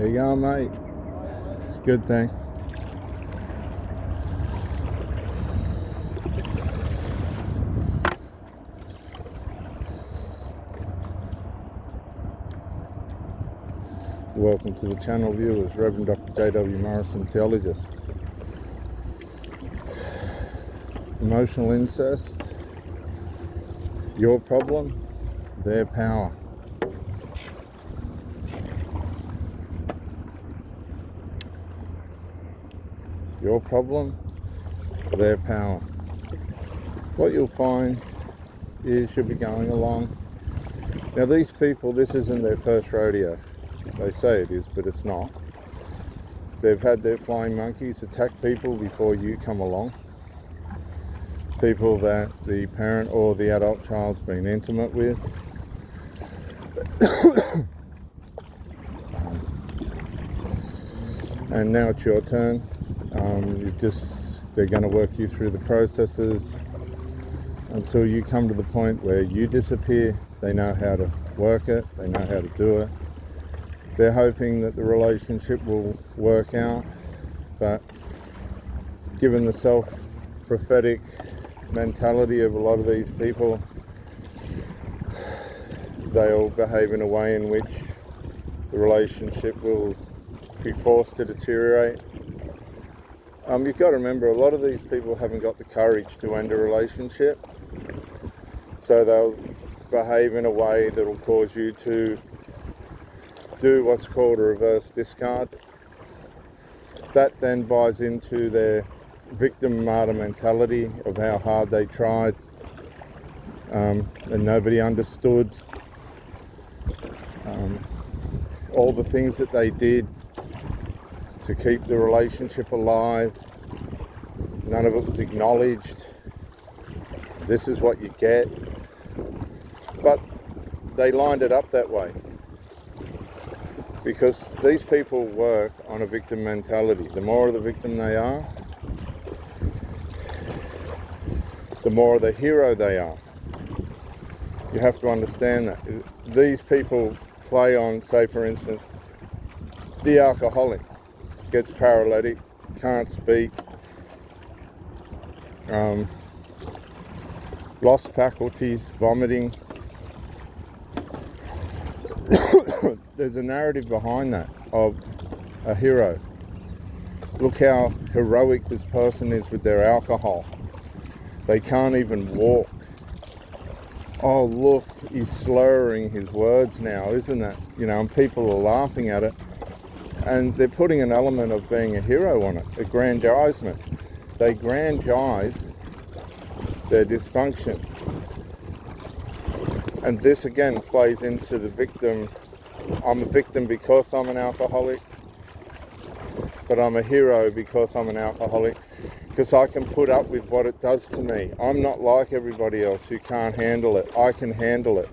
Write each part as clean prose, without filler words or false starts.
There you go, mate. Good, thanks. Welcome to the channel, viewers. Reverend Dr. J.W. Morrison, theologist. Emotional incest. Your problem, their power. Your problem, their power. What you'll find is you'll be going along. Now these people, this isn't their first rodeo. They say it is, but it's not. They've had their flying monkeys attack people before you come along. People that the parent or the adult child's been intimate with. And now it's your turn. They're going to work you through the processes until you come to the point where you disappear. They know how to work it. They know how to do it. They're hoping that the relationship will work out, but given the self-prophetic mentality of a lot of these people, they'll behave in a way in which the relationship will be forced to deteriorate. You've got to remember, a lot of these people haven't got the courage to end a relationship, so they'll behave in a way that will cause you to do what's called a reverse discard. That then buys into their victim martyr mentality of how hard they tried and nobody understood. All the things that they did to keep the relationship alive, none of it was acknowledged. This is what you get. But they lined it up that way because these people work on a victim mentality. The more of the victim they are, the more of the hero they are. You have to understand that. These people play on, say for instance, the alcoholic gets paralytic, can't speak, lost faculties, vomiting. There's a narrative behind that of a hero. Look how heroic this person is with their alcohol. They can't even walk. Oh look, he's slurring his words now, isn't it? You know, and people are laughing at it. And they're putting an element of being a hero on it, aggrandizement. They grandize their dysfunctions. And this again plays into the victim. I'm a victim because I'm an alcoholic, but I'm a hero because I'm an alcoholic, because I can put up with what it does to me. I'm not like everybody else who can't handle it. I can handle it.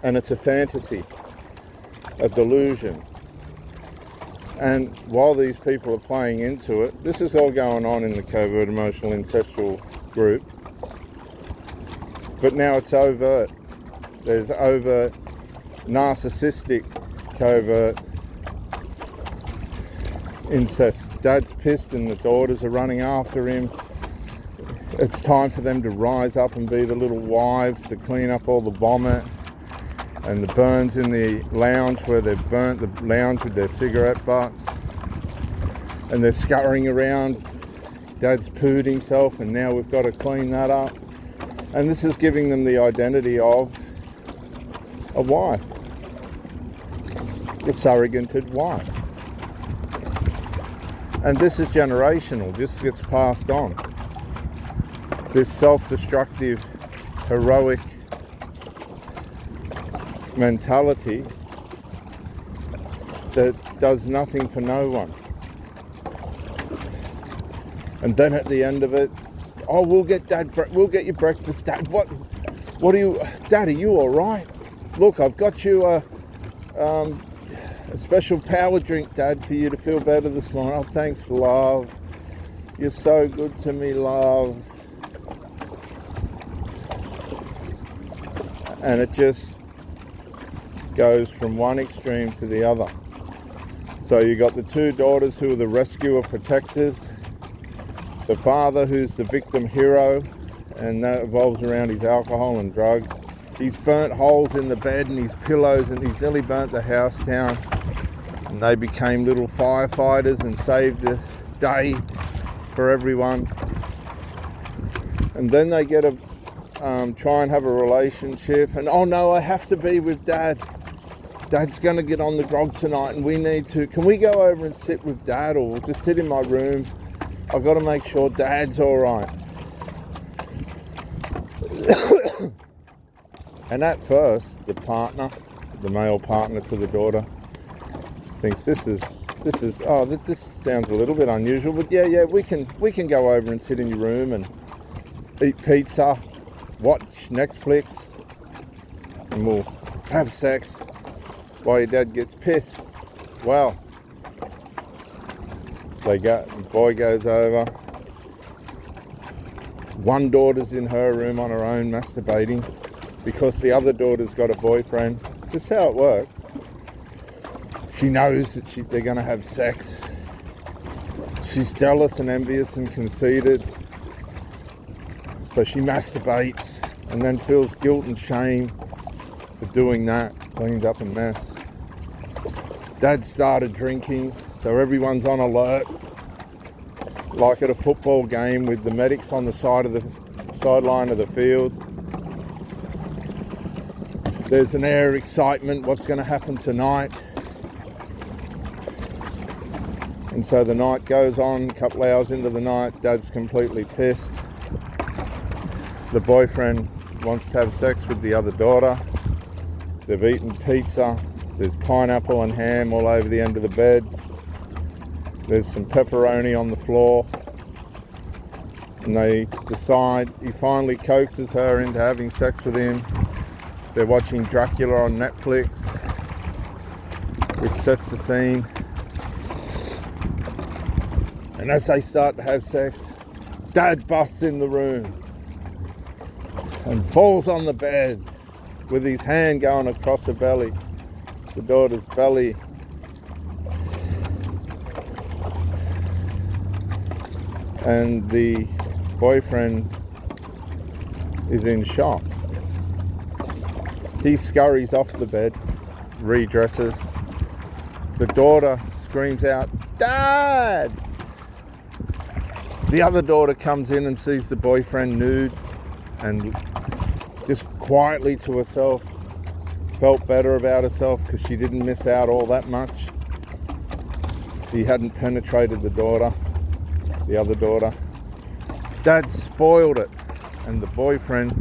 And it's a fantasy, a delusion. And while these people are playing into it, this is all going on in the covert emotional incestual group. But now it's overt. There's overt narcissistic covert incest. Dad's pissed and the daughters are running after him. It's time for them to rise up and be the little wives to clean up all the vomit and the burns in the lounge where they've burnt the lounge with their cigarette butts. And they're scurrying around. Dad's pooed himself and now we've got to clean that up. And this is giving them the identity of a wife, a surrogated wife. And this is generational, this gets passed on. This self-destructive, heroic mentality that does nothing for no one. And then at the end of it, oh, we'll get you breakfast, Dad. What are you, Dad, are you all right? Look, I've got you a special power drink, Dad, for you to feel better this morning. Oh, thanks, love. You're so good to me, love. And it just goes from one extreme to the other. So you got the two daughters who are the rescuer protectors, the father who's the victim hero, and that revolves around his alcohol and drugs. He's burnt holes in the bed and his pillows, and he's nearly burnt the house down. And they became little firefighters and saved the day for everyone. And then they get a try and have a relationship, and oh no, I have to be with Dad. Dad's going to get on the grog tonight and we need to, can we go over and sit with Dad, or we'll just sit in my room? I've got to make sure Dad's alright. And at first, the partner, the male partner to the daughter, thinks this sounds a little bit unusual, but yeah, we can go over and sit in your room and eat pizza, watch Netflix, and we'll have sex while your dad gets pissed. Well, the boy goes over. One daughter's in her room on her own masturbating because the other daughter's got a boyfriend. This is how it works. She knows that they're going to have sex. She's jealous and envious and conceited. So she masturbates and then feels guilt and shame for doing that. Cleans up a mess. Dad started drinking, so everyone's on alert, like at a football game with the medics on the sideline of the field. There's an air of excitement, what's going to happen tonight? And so the night goes on, a couple hours into the night, Dad's completely pissed. The boyfriend wants to have sex with the other daughter. They've eaten pizza. There's pineapple and ham all over the end of the bed. There's some pepperoni on the floor. And they decide, he finally coaxes her into having sex with him. They're watching Dracula on Netflix, which sets the scene. And as they start to have sex, Dad busts in the room and falls on the bed with his hand going across her belly, the daughter's belly. And the boyfriend is in shock. He scurries off the bed, redresses. The daughter screams out, "Dad!" The other daughter comes in and sees the boyfriend nude and just quietly to herself felt better about herself because she didn't miss out all that much. He hadn't penetrated the other daughter. Dad spoiled it, and the boyfriend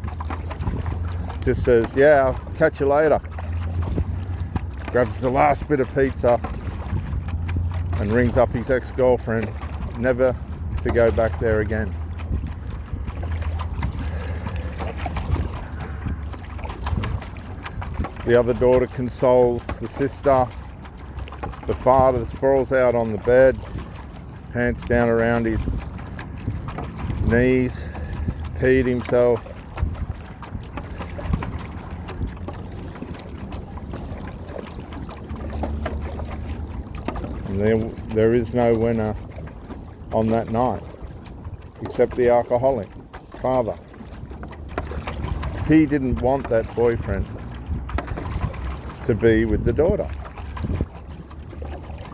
just says, "Yeah, I'll catch you later." Grabs the last bit of pizza and rings up his ex-girlfriend, never to go back there again. The other daughter consoles the sister. The father sprawls out on the bed, pants down around his knees, peed himself. And there is no winner on that night, except the alcoholic father. He didn't want that boyfriend to be with the daughter.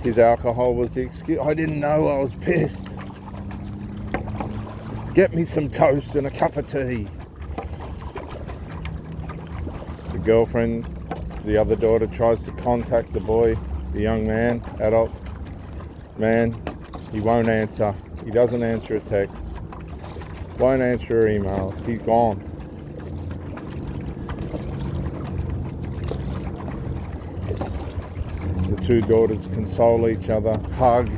His alcohol was the excuse. "I didn't know, I was pissed. Get me some toast and a cup of tea." The girlfriend, the other daughter, tries to contact the boy, the young man, adult man. He won't answer. He doesn't answer a text. Won't answer her emails. He's gone. The two daughters console each other, hug.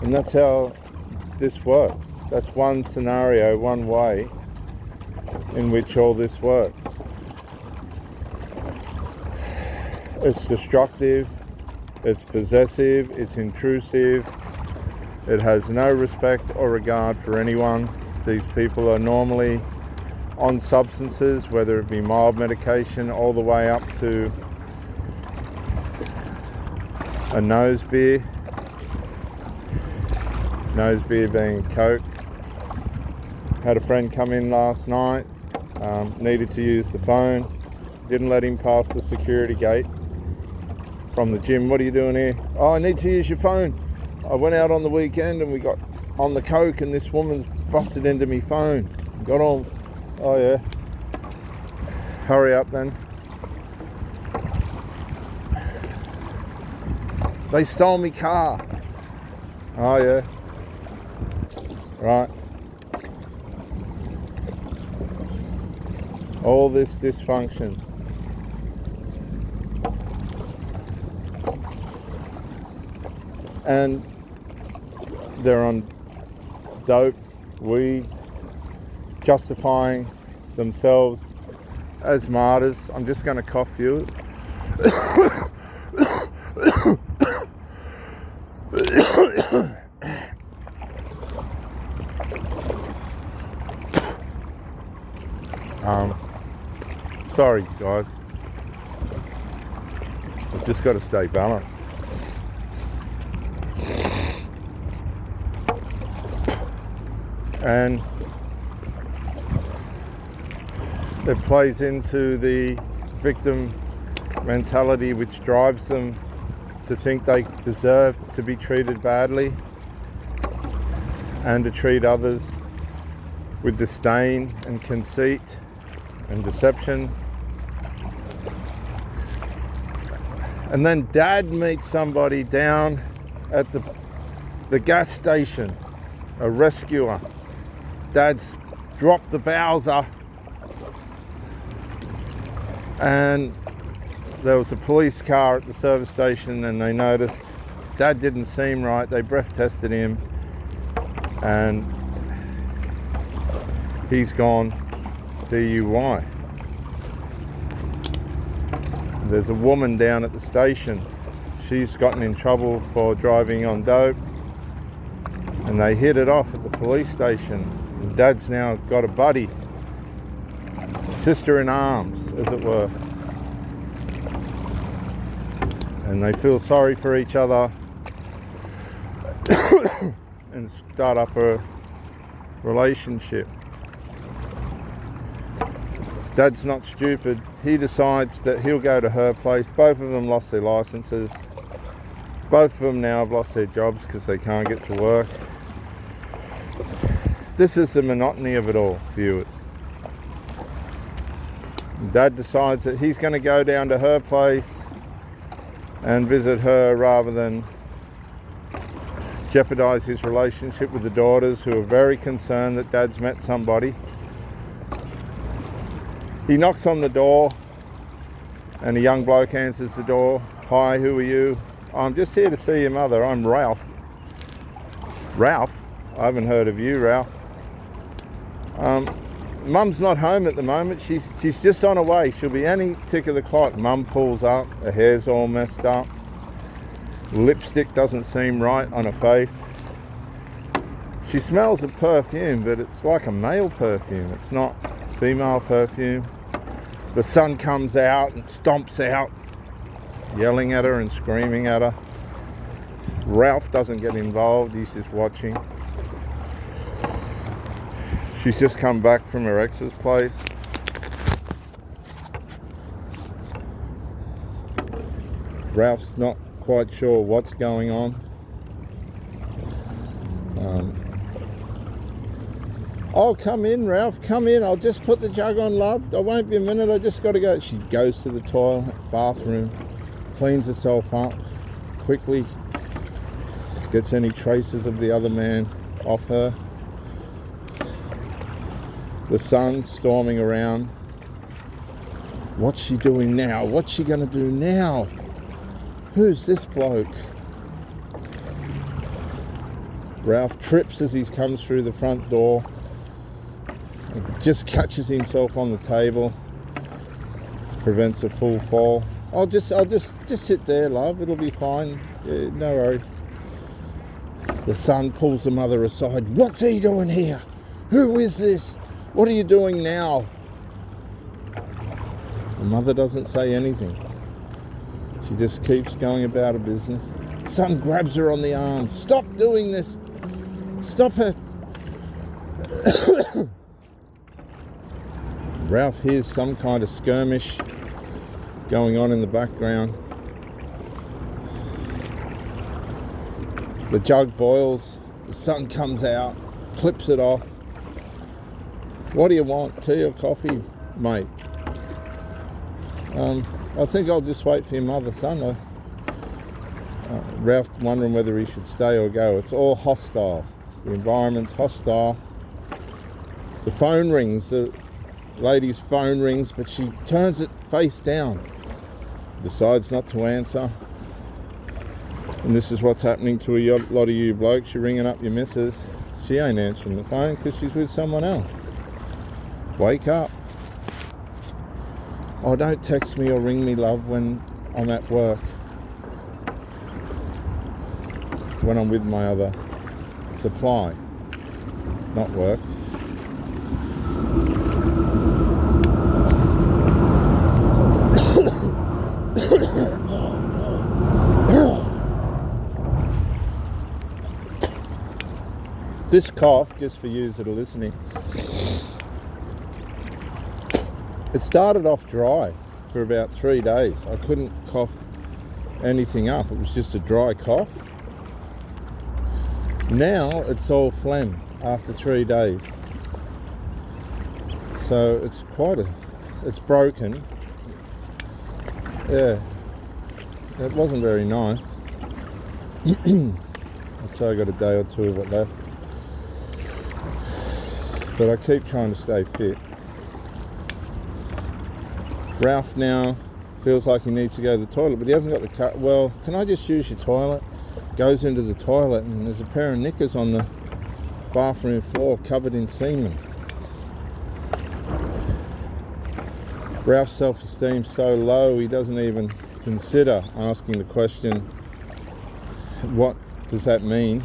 And that's how this works. That's one scenario, one way in which all this works. It's destructive, it's possessive, it's intrusive, it has no respect or regard for anyone. These people are normally on substances, whether it be mild medication all the way up to a nose beer being Coke. Had a friend come in last night, needed to use the phone, didn't let him pass the security gate from the gym. What are you doing here? Oh, I need to use your phone. I went out on the weekend and we got on the Coke and this woman's busted into me phone. Got on. Oh yeah. Hurry up then. They stole me car. Oh yeah. Right. All this dysfunction. And they're on dope, weed, justifying themselves as martyrs. I'm just going to cough, viewers. Sorry guys, I've just got to stay balanced. And it plays into the victim mentality, which drives them to think they deserve to be treated badly and to treat others with disdain and conceit and deception. And then dad meets somebody down at the gas station, a rescuer. Dad's dropped the Bowser and there was a police car at the service station and they noticed Dad didn't seem right. They breath tested him and he's gone DUI. There's a woman down at the station. She's gotten in trouble for driving on dope and they hit it off at the police station. And Dad's now got a buddy, sister in arms, as it were. And they feel sorry for each other and start up a relationship. Dad's not stupid. He decides that he'll go to her place. Both of them lost their licenses. Both of them now have lost their jobs because they can't get to work. This is the monotony of it all, viewers. Dad decides that he's going to go down to her place and visit her rather than jeopardize his relationship with the daughters, who are very concerned that Dad's met somebody. He knocks on the door and a young bloke answers the door. Hi, who are you? I'm just here to see your mother. I'm Ralph. Ralph? I haven't heard of you, Ralph. Mum's not home at the moment. She's just on her way. She'll be any tick of the clock. Mum pulls up. Her hair's all messed up. Lipstick doesn't seem right on her face. She smells of perfume, but it's like a male perfume. It's not female perfume. The son comes out and stomps out, yelling at her and screaming at her. Ralph doesn't get involved. He's just watching. She's just come back from her ex's place. Ralph's not quite sure what's going on. Oh, come in, Ralph, come in. I'll just put the jug on, love. I won't be a minute. I just got to go. She goes to the toilet, bathroom, cleans herself up quickly, gets any traces of the other man off her. The son's storming around. What's she doing now? What's she going to do now? Who's this bloke? Ralph trips as he comes through the front door. Just catches himself on the table. This prevents a full fall. I'll just sit there, love. It'll be fine. Yeah, no worry. The son pulls the mother aside. What's he doing here? Who is this? What are you doing now? The mother doesn't say anything. She just keeps going about her business. Son grabs her on the arm. Stop doing this. Stop it. Ralph hears some kind of skirmish going on in the background. The jug boils. The son comes out, clips it off. What do you want? Tea or coffee, mate? I think I'll just wait for your mother, son. Ralph's wondering whether he should stay or go. It's all hostile. The environment's hostile. The phone rings. The lady's phone rings, but she turns it face down. Decides not to answer. And this is what's happening to a lot of you blokes. You're ringing up your missus. She ain't answering the phone because she's with someone else. Wake up. Oh, don't text me or ring me, love, when I'm at work. When I'm with my other supply, not work. This cough, just for you that are listening, it started off dry for about 3 days. I couldn't cough anything up. It was just a dry cough. Now it's all phlegm after 3 days. So it's broken. Yeah, it wasn't very nice. I'd say I got a day or two of it left. But I keep trying to stay fit. Ralph now feels like he needs to go to the toilet, but he hasn't got the car. Well, can I just use your toilet? Goes into the toilet and there's a pair of knickers on the bathroom floor covered in semen. Ralph's self-esteem's so low he doesn't even consider asking the question, what does that mean?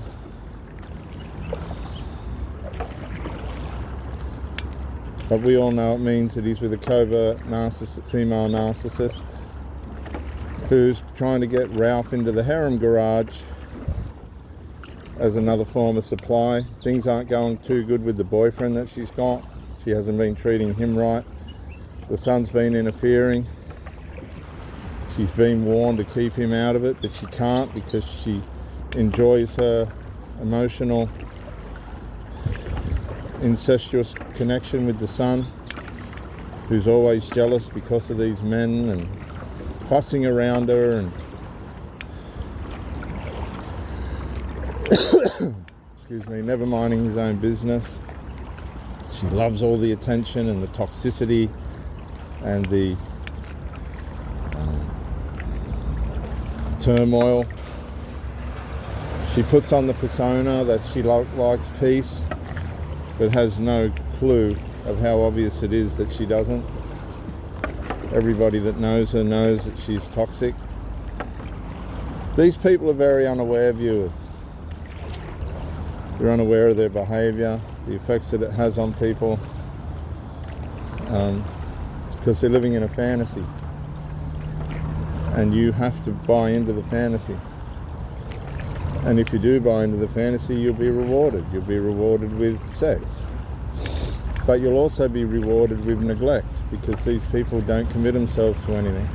But we all know it means that he's with a covert female narcissist who's trying to get Ralph into the harem garage as another form of supply. Things aren't going too good with the boyfriend that she's got. She hasn't been treating him right. The son's been interfering. She's been warned to keep him out of it, but she can't because she enjoys her emotional incestuous connection with the son, who's always jealous because of these men and fussing around her and excuse me, never minding his own business. She loves all the attention and the toxicity and the turmoil. She puts on the persona that she likes peace, but has no clue of how obvious it is that she doesn't. Everybody that knows her knows that she's toxic. These people are very unaware viewers. They're unaware of their behaviour, the effects that it has on people. It's because they're living in a fantasy. And you have to buy into the fantasy. And if you do buy into the fantasy, you'll be rewarded. You'll be rewarded with sex. But you'll also be rewarded with neglect, because these people don't commit themselves to anything.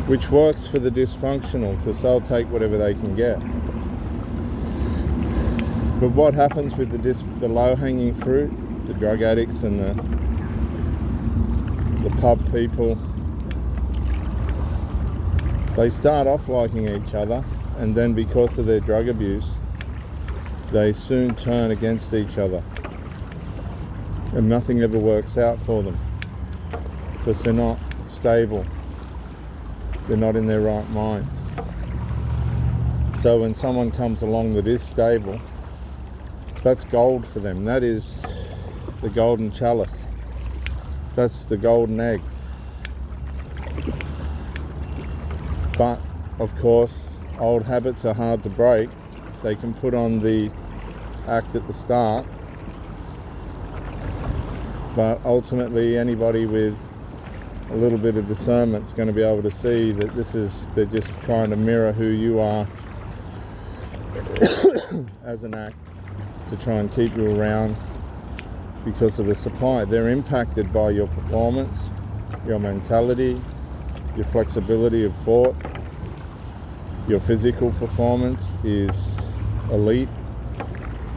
Which works for the dysfunctional, because they'll take whatever they can get. But what happens with the low-hanging fruit, the drug addicts and the pub people, they start off liking each other, and then because of their drug abuse, they soon turn against each other. And nothing ever works out for them, because they're not stable. They're not in their right minds. So when someone comes along that is stable, that's gold for them. That is the golden chalice. That's the golden egg. But, of course, old habits are hard to break. They can put on the act at the start, But ultimately, anybody with a little bit of discernment is going to be able to see that they're just trying to mirror who you are as an act to try and keep you around because of the supply. They're impacted by your performance, your mentality, your flexibility of thought. Your physical performance is elite.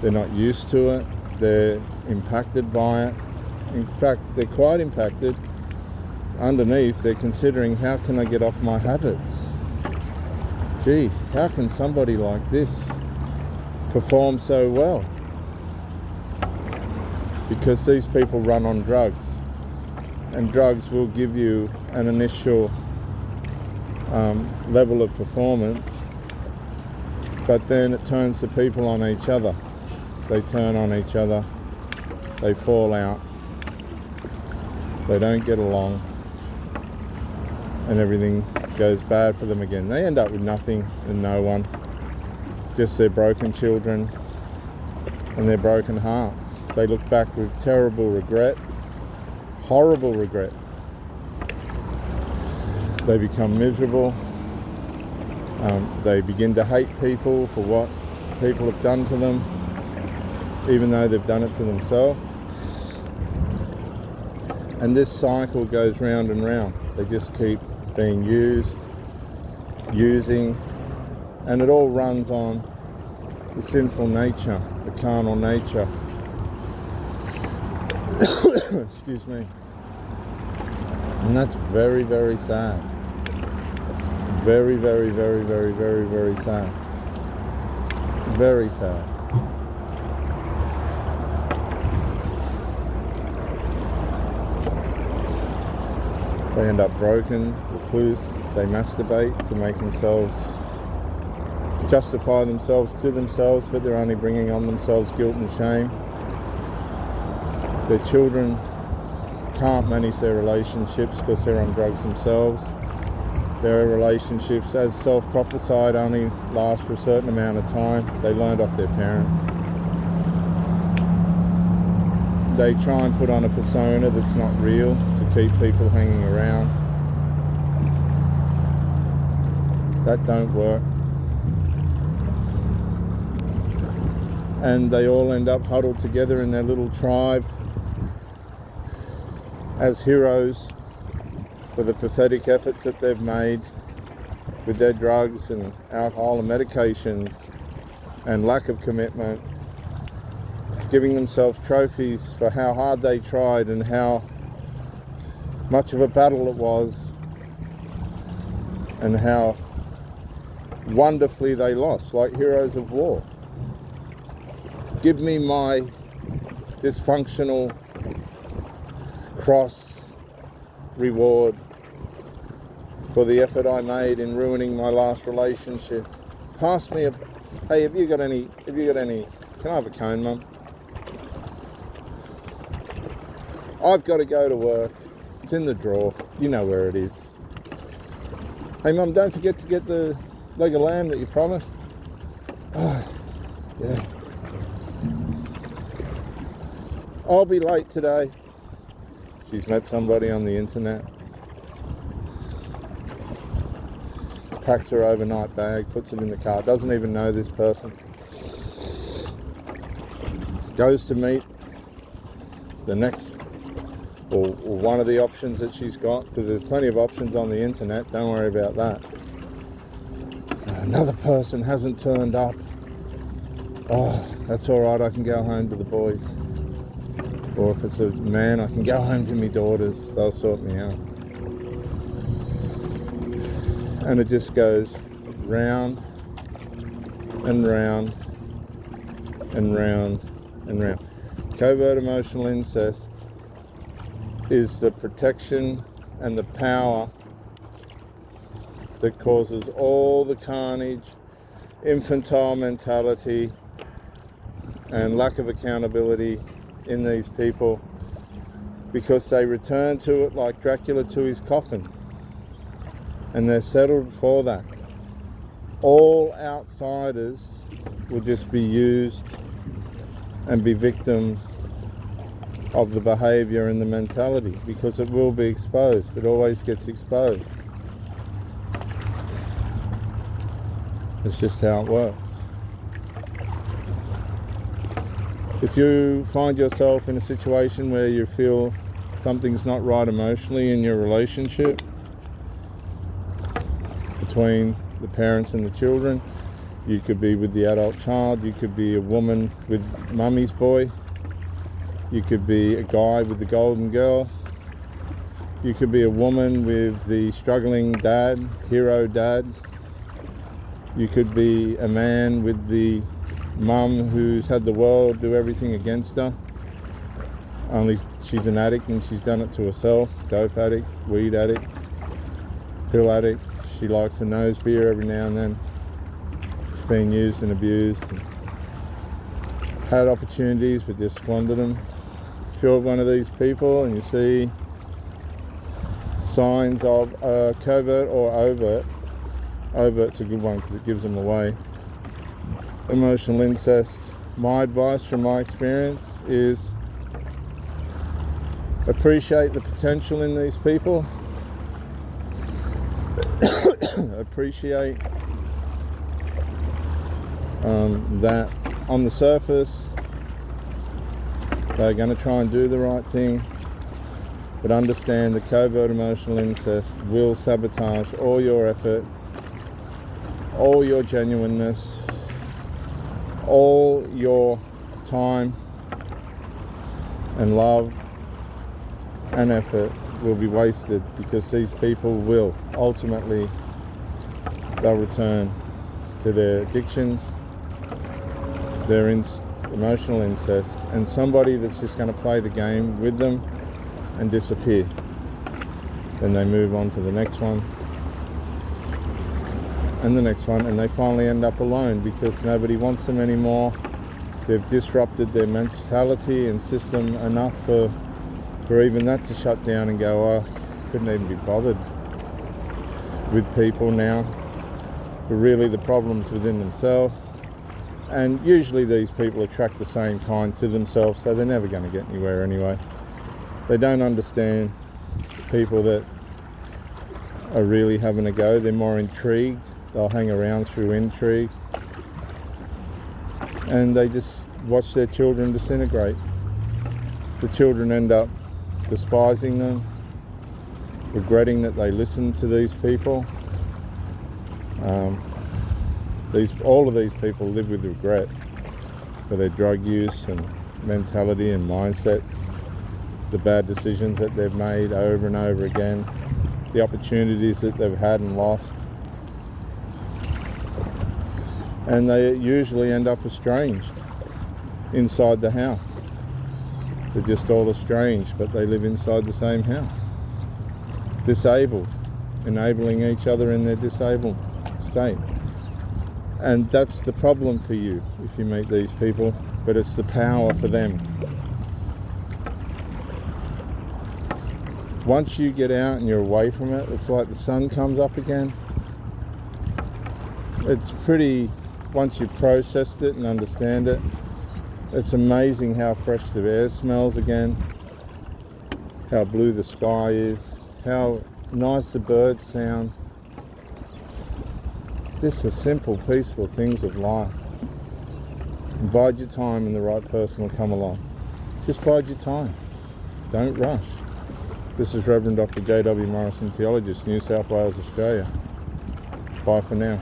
They're not used to it. They're impacted by it. In fact, they're quite impacted. Underneath, they're considering, how can I get off my habits? Gee, how can somebody like this perform so well? Because these people run on drugs, and drugs will give you an initial level of performance, but then it turns the people on each other. They turn on each other, they fall out, they don't get along, and everything goes bad for them again. They end up with nothing and no one, just their broken children and their broken hearts. They look back with terrible regret, horrible regret. They become miserable. They begin to hate people for what people have done to them, even though they've done it to themselves. And this cycle goes round and round. They just keep being using, and it all runs on the sinful nature, the carnal nature. Excuse me. And that's very, very sad. Very, very, very, very, very, very sad. Very sad. They end up broken, recluse, they masturbate to make themselves, justify themselves to themselves, but they're only bringing on themselves guilt and shame. Their children can't manage their relationships because they're on drugs themselves. Their relationships, as self-prophesied, only last for a certain amount of time. They learned off their parents. They try and put on a persona that's not real to keep people hanging around. That don't work. And they all end up huddled together in their little tribe as heroes for the pathetic efforts that they've made with their drugs and alcohol and medications and lack of commitment, giving themselves trophies for how hard they tried and how much of a battle it was and how wonderfully they lost, like heroes of war. Give me my dysfunctional cross reward for the effort I made in ruining my last relationship. Pass me a, hey, have you got any, can I have a cone, Mum? I've got to go to work. It's in the drawer. You know where it is. Hey, Mum, don't forget to get the leg of lamb that you promised. Oh, yeah. I'll be late today. She's met somebody on the internet. Packs her overnight bag, puts it in the car, doesn't even know this person. Goes to meet the next, or one of the options that she's got, because there's plenty of options on the internet, don't worry about that. Another person hasn't turned up. Oh, that's alright, I can go home to the boys. Or if it's a man, I can go home to my daughters, they'll sort me out. And it just goes round and round and round and round. Covert emotional incest is the protection and the power that causes all the carnage, infantile mentality, and lack of accountability in these people, because they return to it like Dracula to his coffin, and they're settled for that. All outsiders will just be used and be victims of the behaviour and the mentality, because it will be exposed. It always gets exposed. It's just how it works. If you find yourself in a situation where you feel something's not right emotionally in your relationship between the parents and the children, you could be with the adult child, you could be a woman with mummy's boy, you could be a guy with the golden girl, you could be a woman with the struggling dad, hero dad, you could be a man with the mum who's had the world do everything against her, only she's an addict and she's done it to herself. Dope addict, weed addict, pill addict. She likes a nose beer every now and then. She's been used and abused and had opportunities but just squandered them. If you're one of these people and you see signs of covert or overt, overt's a good one because it gives them away, emotional incest, my advice from my experience is appreciate the potential in these people. Appreciate that on the surface they're going to try and do the right thing, but understand the covert emotional incest will sabotage all your effort, all your genuineness, all your time and love and effort will be wasted, because these people will ultimately, they'll return to their addictions, their emotional incest, and somebody that's just going to play the game with them and disappear. Then they move on to the next one and the next one, and they finally end up alone because nobody wants them anymore. They've disrupted their mentality and system enough for even that to shut down and go, oh, I couldn't even be bothered with people now. But really the problem's within themselves, and usually these people attract the same kind to themselves, so they're never going to get anywhere anyway. They don't understand people that are really having a go. They're more intrigued. They'll hang around through intrigue, and they just watch their children disintegrate. The children end up despising them, regretting that they listened to these people. All of these people live with regret for their drug use and mentality and mindsets, the bad decisions that they've made over and over again, the opportunities that they've had and lost. And they usually end up estranged inside the house. They're just all estranged, but they live inside the same house. Disabled, enabling each other in their disabled state. And that's the problem for you if you meet these people, but it's the power for them. Once you get out and you're away from it, it's like the sun comes up again. It's pretty, once you've processed it and understand it, it's amazing how fresh the air smells again, how blue the sky is, how nice the birds sound. Just the simple, peaceful things of life. And bide your time and the right person will come along. Just bide your time. Don't rush. This is Reverend Dr. J.W. Morrison, Theologist, New South Wales, Australia. Bye for now.